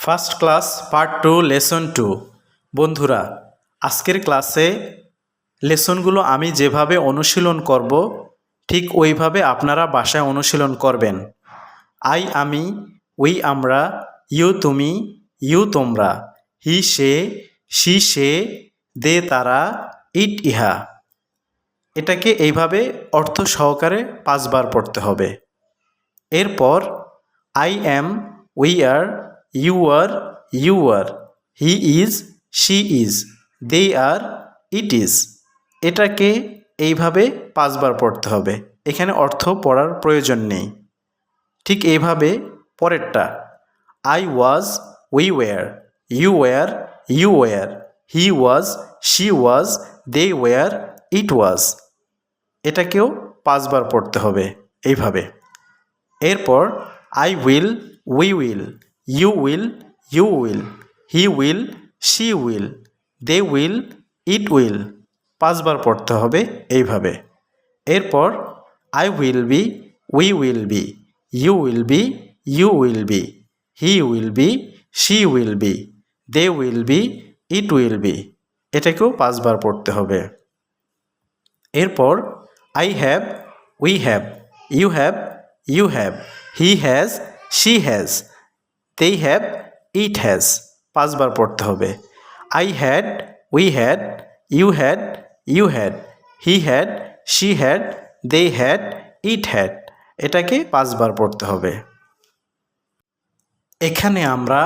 First class part 2 lesson 2। বন্ধুরা, আজকের ক্লাসে লেসনগুলো আমি যেভাবে অনুশীলন করব ঠিক ওইভাবে আপনারা বাসায় অনুশীলন করবেন। আই আমি, উই আমরা, ইউ তুমি, ইউ তোমরা, হি সে, সি সে, দে তারা, ইট ইহা। এটাকে এইভাবে অর্থ সহকারে 5 বার পড়তে হবে। এরপর I am, we are, you are, you are, he is, she is, they are, it is. এটাকে এইভাবে 5 বার পড়তে হবে। এখানে অর্থ পড়ার প্রয়োজন নেই। ঠিক এইভাবে পরেরটা I was, we were, you were, you were, he was, she was, they were, it was. এটাকেও 5 বার পড়তে হবে এইভাবে। এরপর I will, we will, you will, you will, he will, she will, they will, it will. 5 বার পড়তে হবে এইভাবে। এরপর I will be, we will be, you will be, you will be, he will be, she will be, they will B, it will be. এটাকেও 5 বার পড়তে হবে। এরপর I have, we have, you have, you have, he has, she has, they have, it has. 5 বার পড়তে হবে। I had, we had, you had, you had, he had, she had, they had, it had. এটাকে 5 বার পড়তে হবে। এখানে আমরা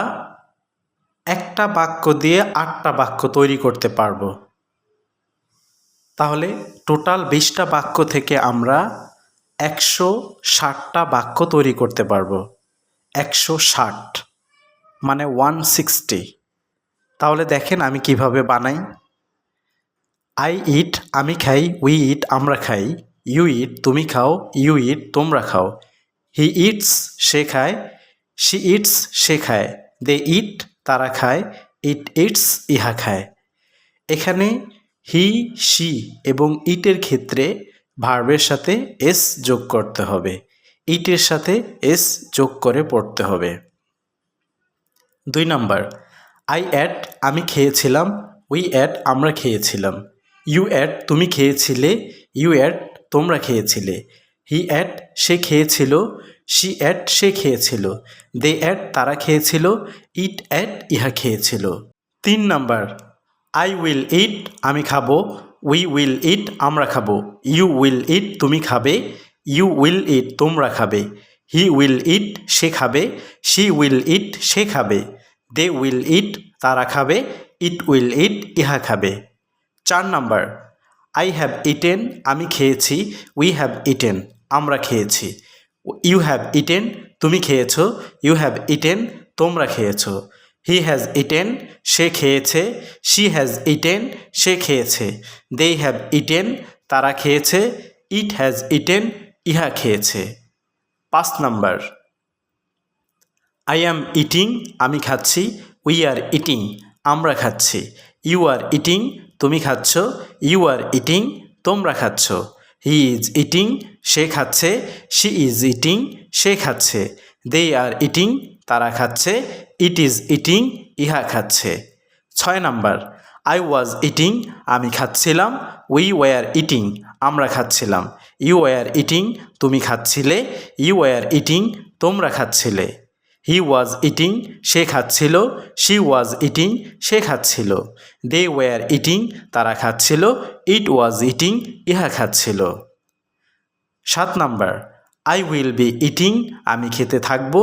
একটা বাক্য দিয়ে 8টা বাক্য তৈরি করতে পারবো। তাহলে টোটাল 20টা বাক্য থেকে আমরা 160টা বাক্য তৈরি করতে পারবো। 160 মানে 160। তাহলে দেখেন আমি কিভাবে বানাই। আই ইট, আমি খাই, উই ইট, আমরা খাই, ইউ ইট, তুমি খাও, ইউ ইট, তোমরা খাও, হি ইটস, সে খায়, শি ইটস, সে খায়, দে ইট, তারা খায়, ইট ইটস, ইহা খায়। এখানে হি, শি এবং ইটের ক্ষেত্রে ভার্বের সাথে এস যোগ করতে হবে। ইটের সাথে এস যোগ করে পড়তে হবে। 2 নাম্বার আই অ্যাট, আমি খেয়েছিলাম, উই অ্যাট, আমরা খেয়েছিলাম, ইউ অ্যাট, তুমি খেয়েছিলে, ইউ অ্যাট, তোমরা খেয়েছিলে, হি অ্যাট, সে খেয়েছিল, শি অ্যাট, সে খেয়েছিল, দে অ্যাট, তারা খেয়েছিল, ইট অ্যাট, ইহা খেয়েছিল। 3 নাম্বার আই উইল ইট, আমি খাবো, উই উইল ইট, আমরা খাবো, ইউ উইল ইট, তুমি খাবে, ইউ উইল ইট, তোমরা খাবে, হি উইল ইট, সে খাবে, শি উইল ইট, সে খাবে, দে উইল ইট, তারা খাবে, ইট উইল ইট, ইহা খাবে। 4 নাম্বার আই হ্যাভ ইটেন, আমি খেয়েছি, উই হ্যাভ ইটেন, আমরা খেয়েছি, ইউ হ্যাভ ইটেন, তুমি খেয়েছো, ইউ হ্যাভ ইটেন, তোমরা খেয়েছো, হি হ্যাজ ইটেন, সে খেয়েছে, শি হ্যাজ ইটেন, সে খেয়েছে, দে হ্যাভ ইটেন, তারা খেয়েছে, ইট হ্যাজ ইটেন, ইহা খেয়েছে। 5 নাম্বার আই অ্যাম ইটিং, আমি খাচ্ছি, উই আর ইটিং, আমরা খাচ্ছি, ইউ আর ইটিং, তুমি খাচ্ছ, ইউ আর ইটিং, তোমরা খাচ্ছ, হি ইজ ইটিং, সে খাচ্ছে, শি ইজ ইটিং, সে খাচ্ছে, দে আর ইটিং, তারা খাচ্ছে, ইট ইজ ইটিং, ইহা খাচ্ছে। 6 নাম্বার আই ওয়াজ ইটিং, আমি খাচ্ছিলাম, উই ওয়ার ইটিং, আমরা খাচ্ছিলাম, ইউ ওয়ার ইটিং, তুমি খাচ্ছিলে, ইউ ওয়ার ইটিং, তোমরা খাচ্ছিলে, হি ওয়াজ ইটিং, সে খাচ্ছিল, শি ওয়াজ ইটিং, সে খাচ্ছিল, দে ওয়ার ইটিং, তারা খাচ্ছিল, ইট ওয়াজ ইটিং, ইহা খাচ্ছিল। 7 number I will be eating, আমি খেতে থাকব,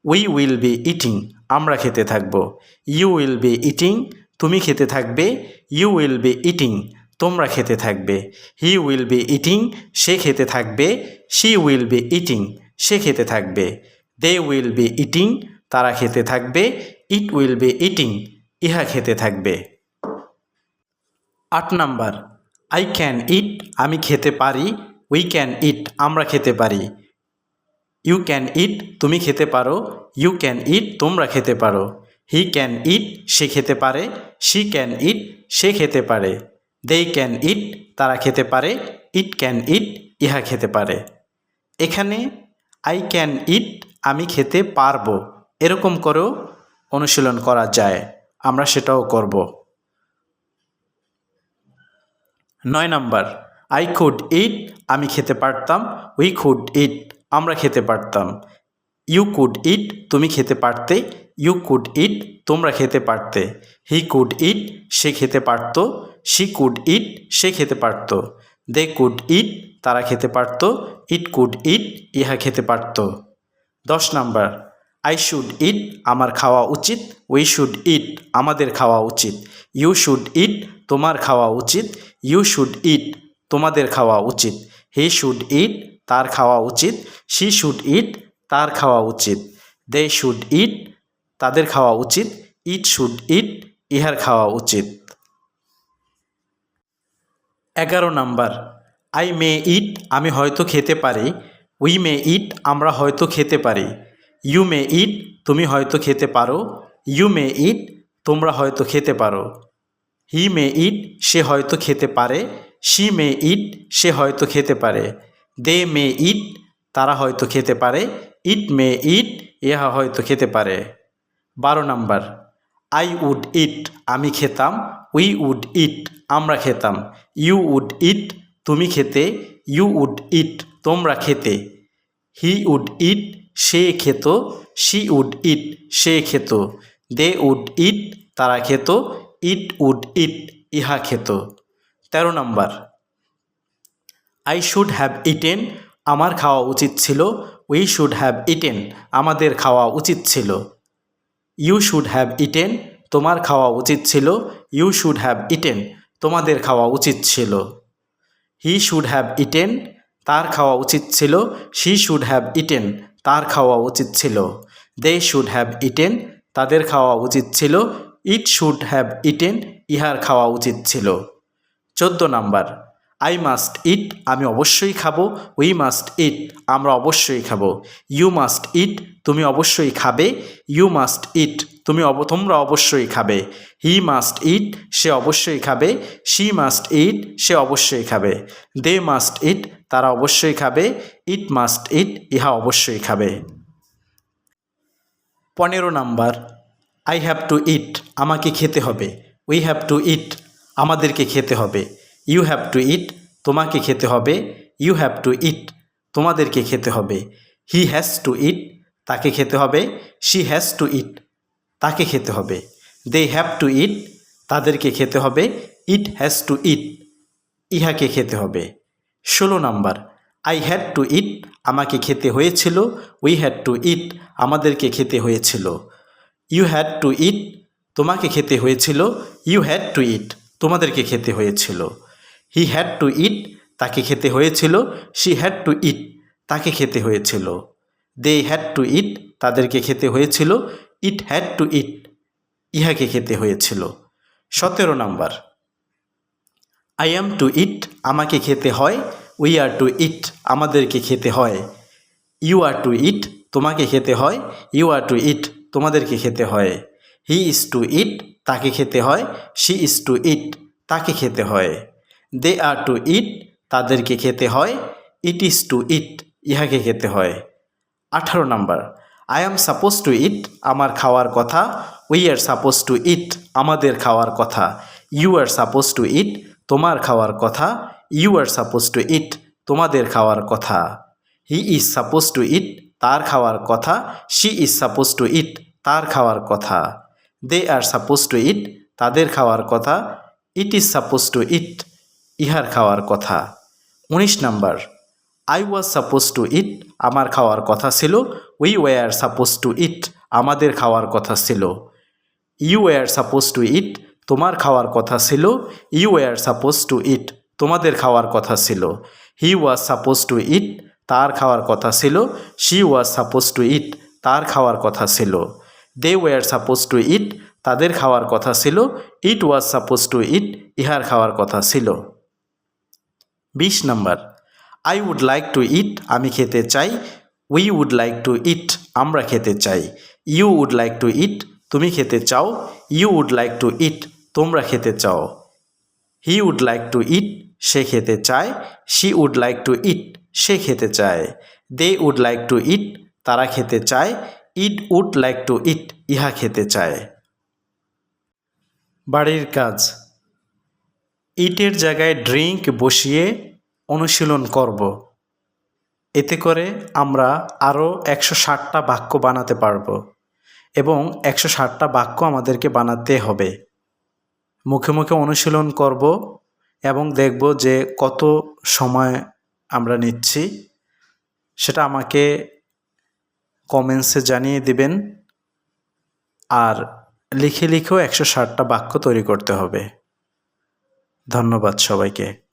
উই উইল বি ইটিং, আমরা খেতে থাকব, ইউ উইল বি ইটিং, তুমি খেতে থাকবে, ইউ উইল বি ইটিং, তোমরা খেতে থাকবে, হি উইল বি ইটিং, সে খেতে থাকবে, শি উইল বি ইটিং, সে খেতে থাকবে, দে উইল বি ইটিং, তারা খেতে থাকবে, ইট উইল বি ইটিং, ইহা খেতে থাকবে। 8 নাম্বার আই ক্যান ইট, আমি খেতে পারি, উই ক্যান ইট, আমরা খেতে পারি, ইউ ক্যান ইট, তুমি খেতে পারো, ইউ ক্যান ইট, তোমরা খেতে পারো, হি ক্যান ইট, সে খেতে পারে, শি ক্যান ইট, সে খেতে পারে, দে ক্যান ইট, তারা খেতে পারে, ইট ক্যান ইট, ইহা খেতে পারে। এখানে আই ক্যান ইট, আমি খেতে পারবো, এরকম করেও অনুশীলন করা যায়, আমরা সেটাও করব। 9 নাম্বার, আই কুড ইট, আমি খেতে পারতাম। উই কুড ইট, আমরা খেতে পারতাম। ইউ কুড ইট, তুমি খেতে পারতে। ইউ কুড ইট, তোমরা খেতে পারতে। হি কুড ইট, সে খেতে পারত। শি কুড ইট, সে খেতে পারত। দে কুড ইট, তারা খেতে পারত। ইট কুড ইট, ইহা খেতে পারত। 10 নাম্বার, আই শুড ইট, আমার খাওয়া উচিত। উই শুড ইট, আমাদের খাওয়া উচিত। ইউ শুড ইট, তোমার খাওয়া উচিত। ইউ শুড ইট, তোমাদের খাওয়া উচিত। হি শুড ইট, তার খাওয়া উচিত। শি শুড ইট, তার খাওয়া উচিত। দে শুড ইট, তাদের খাওয়া উচিত। ইট শুড ইট, ইহার খাওয়া উচিত। 11 নাম্বার, আই মে ইট, আমি হয়তো খেতে পারি। উই মে ইট, আমরা হয়তো খেতে পারি। ইউ মে ইট, তুমি হয়তো খেতে পারো। ইউ মে ইট, তোমরা হয়তো খেতে পারো। হি মে ইট, সে হয়তো খেতে পারে। শি মে ইট, সে হয়তো খেতে পারে। দে মে ইট, তারা হয়তো খেতে পারে। ইট মে ইট, ইহা হয়তো খেতে পারে। 12 নাম্বার, আই উড ইট, আমি খেতাম। উই উড ইট, আমরা খেতাম। ইউ উড ইট, তুমি খেতে। ইউ উড ইট, তোমরা খেতে। হি উড ইট, সে খেত। শি উড ইট, সে খেত। দে উড ইট, তারা খেত। ইট উড ইট, ইহা খেত। 13 number, I should have eaten, আমার খাওয়া উচিত ছিল। উই শুড হ্যাভ ইটেন, আমাদের খাওয়া উচিত ছিল। ইউ শুড হ্যাভ ইটেন, তোমার খাওয়া উচিত ছিল। ইউ শুড হ্যাভ ইটেন, তোমাদের খাওয়া উচিত ছিল। হি শুড হ্যাভ ইটেন, তার খাওয়া উচিত ছিল। শি শুড হ্যাভ ইটেন, তার খাওয়া উচিত ছিল। দে শুড হ্যাভ ইটেন, তাদের খাওয়া উচিত ছিল। ইট শুড হ্যাভ ইটেন, ইহার খাওয়া উচিত ছিল। 14 নাম্বার, আই মাস্ট ইট, আমি অবশ্যই খাবো। উই মাস্ট ইট, আমরা অবশ্যই খাবো। ইউ মাস্ট ইট, তুমি অবশ্যই খাবে। ইউ মাস্ট ইট, তোমরা অবশ্যই খাবে। হি মাস্ট ইট, সে অবশ্যই খাবে। শি মাস্ট ইট, সে অবশ্যই খাবে। দে মাস্ট ইট, তারা অবশ্যই খাবে। ইট মাস্ট ইট, ইহা অবশ্যই খাবে। 15 নাম্বার, আই হ্যাভ টু ইট, আমাকে খেতে হবে। উই হ্যাভ টু ইট, আমাদেরকে খেতে হবে। ইউ হ্যাভ টু ইট, তোমাকে খেতে হবে। ইউ হ্যাভ টু ইট, তোমাদেরকে খেতে হবে। হি হ্যাজ টু ইট, তাকে খেতে হবে। শি হ্যাজ টু ইট, তাকে খেতে হবে। দে হ্যাভ টু ইট, তাদেরকে খেতে হবে। ইট হ্যাজ টু ইট, ইহাকে খেতে হবে। 16 নাম্বার, আই হ্যাড টু ইট, আমাকে খেতে হয়েছিল। উই হ্যাড টু ইট, আমাদেরকে খেতে হয়েছিল। ইউ হ্যাড টু ইট, তোমাকে খেতে হয়েছিল। ইউ হ্যাড টু ইট, তোমাদেরকে খেতে হয়েছিল। হি হ্যাড টু ইট, তাকে খেতে হয়েছিল। শি হ্যাড টু ইট, তাকে খেতে হয়েছিল। দে হ্যাড টু ইট, তাদেরকে খেতে হয়েছিল। ইট হ্যাড টু ইট, ইহাকে খেতে হয়েছিল। 17 নাম্বার, আই অ্যাম টু ইট, আমাকে খেতে হয়। উই আর টু ইট, আমাদেরকে খেতে হয়। ইউ আর টু ইট, তোমাকে খেতে হয়। ইউ আর টু ইট, তোমাদেরকে খেতে হয়। হি ইজ টু ইট, তাকে খেতে হয়। শি ইজ টু ইট, তাকে খেতে হয়। দে আর টু ইট, তাদেরকে খেতে হয়। ইট ইজ টু ইট, ইহাকে খেতে হয়। 18 number, I am suppose to eat, আমার খাওয়ার কথা। We are suppose to eat, আমাদের খাওয়ার কথা। You are suppose to eat, তোমার খাওয়ার কথা। You are suppose to eat, তোমাদের খাওয়ার কথা। He is suppose to eat, তার খাওয়ার কথা। She is suppose to eat, তার খাওয়ার কথা। দে আর সাপোজ টু ইট, তাদের খাওয়ার কথা। It is suppose to eat, ইহার খাওয়ার কথা। 19 number, I was suppose to eat, আমার খাওয়ার কথা ছিল। We were suppose to eat, আমাদের খাওয়ার কথা ছিল। You were suppose to eat, তোমার খাওয়ার কথা ছিল। You were suppose to eat, তোমাদের খাওয়ার কথা ছিল। হি ওয়াজ সাপোজ টু ইট, তার খাওয়ার কথা ছিল। She was suppose to eat, তার খাওয়ার কথা ছিল। দে ওয়ার সাপোজ টু ইট, তাদের খাওয়ার কথা ছিল। ইট ওয়াজ সাপোজ টু ইট, ইহার খাওয়ার কথা ছিল। 20 number, I would like to eat, আমি খেতে চাই। We would like to eat, আমরা খেতে চাই। You would like to eat, তুমি খেতে চাও। You would like to eat, তোমরা খেতে চাও। He would like to eat, সে খেতে চায়। She would like to eat, সে খেতে চায়। They would like to eat, তারা খেতে চায়। It would like to eat, ইহা খেতে চায়। বাড়ির কাজ, ইটের জায়গায় ড্রিঙ্ক বসিয়ে অনুশীলন করব। এতে করে আমরা আরও 160টা বাক্য বানাতে পারব এবং 160টা বাক্য আমাদেরকে বানাতে হবে। মুখে মুখে অনুশীলন করব এবং দেখব যে কত সময় আমরা নিচ্ছি, সেটা আমাকে কমেন্টসে জানিয়ে দিবেন। আর লিখে লিখেও 160টা বাক্য তৈরি করতে হবে। ধন্যবাদ সবাইকে।